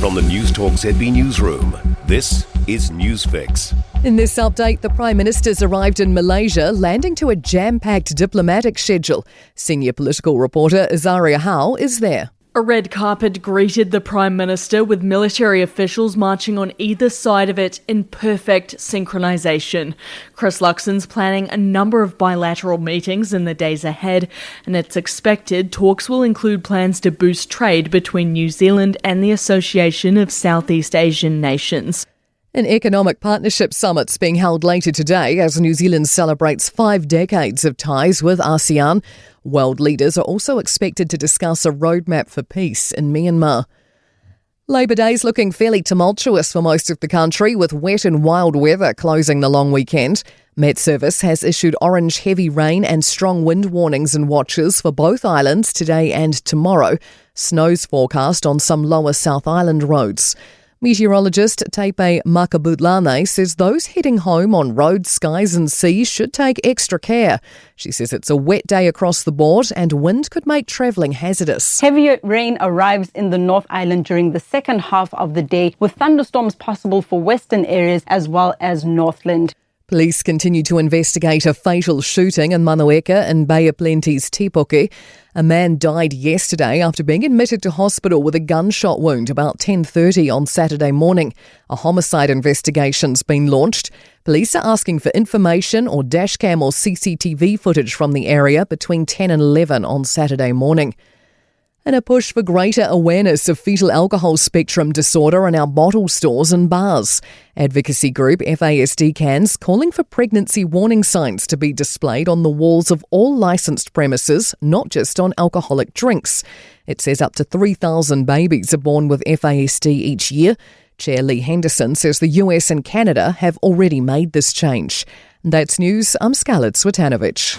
From the Newstalk ZB newsroom, this is Newsfix. In this update, the Prime Minister's arrived in Malaysia, landing to a jam-packed diplomatic schedule. Senior political reporter Azaria Howe is there. A red carpet greeted the Prime Minister with military officials marching on either side of it in perfect synchronisation. Chris Luxon's planning a number of bilateral meetings in the days ahead, and it's expected talks will include plans to boost trade between New Zealand and the Association of Southeast Asian Nations. An economic partnership summit's being held later today as New Zealand celebrates 5 decades of ties with ASEAN. World leaders are also expected to discuss a roadmap for peace in Myanmar. Labor Day's looking fairly tumultuous for most of the country, with wet and wild weather closing the long weekend. Met Service has issued orange heavy rain and strong wind warnings and watches for both islands today and tomorrow. Snow's forecast on some lower South Island roads. Meteorologist Tepe Makabutlane says those heading home on roads, skies and seas should take extra care. She says it's a wet day across the board and wind could make travelling hazardous. Heavier rain arrives in the North Island during the second half of the day, with thunderstorms possible for western areas as well as Northland. Police continue to investigate a fatal shooting in Manueka in Bay of Plenty's Tipoke. A man died yesterday after being admitted to hospital with a gunshot wound about 10:30 on Saturday morning. A homicide investigation's been launched. Police are asking for information or dashcam or CCTV footage from the area between 10 and 11 on Saturday morning. And a push for greater awareness of fetal alcohol spectrum disorder in our bottle stores and bars. Advocacy group FASD Cans calling for pregnancy warning signs to be displayed on the walls of all licensed premises, not just on alcoholic drinks. It says up to 3,000 babies are born with FASD each year. Chair Lee Henderson says the US and Canada have already made this change. That's news. I'm Scarlett Swetanovich.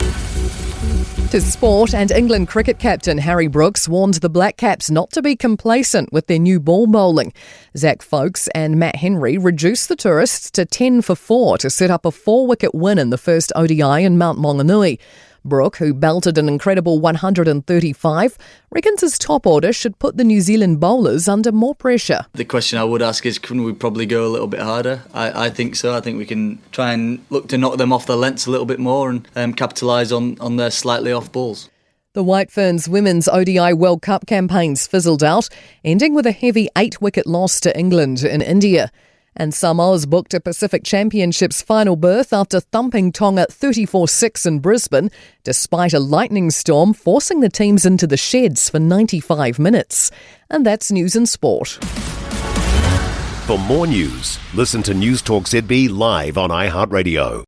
To sport, and England cricket captain Harry Brooks warned the Black Caps not to be complacent with their new ball bowling. Zach Folkes and Matt Henry reduced the tourists to 10 for 4 to set up a 4-wicket win in the first ODI in Mount Maunganui. Brooke, who belted an incredible 135, reckons his top order should put the New Zealand bowlers under more pressure. The question I would ask is, can we probably go a little bit harder? I think so. I think we can try and look to knock them off their lengths a little bit more and capitalise on their slightly off balls. The White Ferns women's ODI World Cup campaigns fizzled out, ending with a heavy 8-wicket loss to England in India. And Samoa's booked a Pacific Championships final berth after thumping Tonga 34-6 in Brisbane, despite a lightning storm forcing the teams into the sheds for 95 minutes. And that's news and sport. For more news, listen to Newstalk ZB live on iHeartRadio.